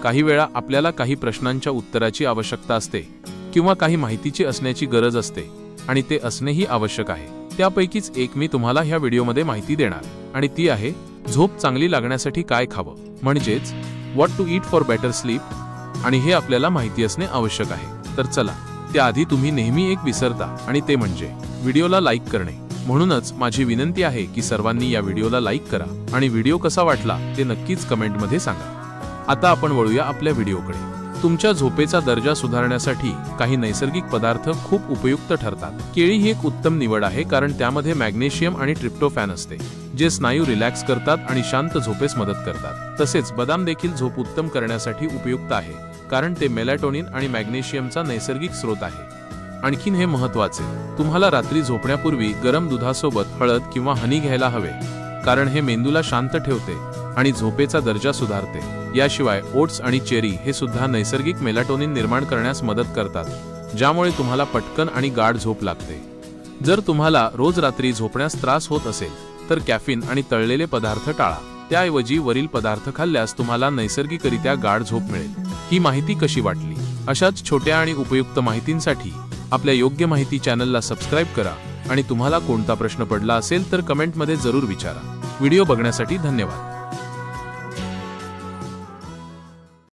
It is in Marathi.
काही वेळा आपल्याला काही प्रश्नांच्या उत्तराची आवश्यकता असते किंवा काही माहितीची असण्याची गरज असते आणि ते असणेही आवश्यक आहे। त्यापैकीच एक मी तुम्हाला ह्या व्हिडिओमध्ये माहिती देणार आणि ती आहे झोप चांगली लागण्यासाठी काय खावं, म्हणजेच what to eat for better sleep. आणि हे आपल्याला माहिती असणे आवश्यक आहे। तर चला, त्याआधी तुम्ही नेहमी एक विसरता आणि ते म्हणजे व्हिडिओला लाईक करणे। म्हणूनच माझी विनंती आहे की सर्वांनी या व्हिडिओला लाईक करा आणि व्हिडिओ कसा वाटला ते नक्कीच कमेंटमध्ये सांगा। आता आपण वळूया आपल्या व्हिडिओकडे। तुमच्या झोपेचा दर्जा सुधारण्यासाठी काही नैसर्गिक पदार्थ खूप उपयुक्त ठरतात। केळी ही एक उत्तम निवड आहे कारण त्यामध्ये मॅग्नेशियम आणि ट्रिप्टोफॅन असते, जे स्नायू रिलॅक्स करतात आणि शांत झोपेस मदत करतात। तसेच बदाम देखील झोप उत्तम करण्यासाठी उपयुक्त आहे कारण ते मेलॅटोनिन आणि मॅग्नेशियमचा नैसर्गिक स्रोत आहे। आणखीन हे महत्त्वाचे, तुम्हाला रात्री झोपण्यापूर्वी गरम दुधासोबत हळद किंवा हनी घ्यायला हवे कारण हे मेंदूला शांत ठेवते आणि झोपेचा दर्जा सुधारते। याशिवाय ओट्स आणि चेरी हे सुद्धा नैसर्गिक मेलॅटोनिन निर्माण करण्यास मदत करतात, ज्यामुळे तुम्हाला पटकन आणि गाढ झोप लागते। जर तुम्हाला रोज रात्री झोपण्यास त्रास होत असेल तर कॅफीन आणि तळलेले पदार्थ टाळा। त्याऐवजी वरील पदार्थ खाल्ल्यास तुम्हाला नैसर्गिकरित्या गाढ झोप मिळेल। ही माहिती कशी वाटली? अशाच छोट्या आणि उपयुक्त माहितींसाठी आपल्या योग्य माहिती चॅनलला सबस्क्राइब करा आणि तुम्हाला कोणता प्रश्न पडला असेल तर कमेंटमध्ये जरूर विचारा। व्हिडिओ बघण्यासाठी धन्यवाद।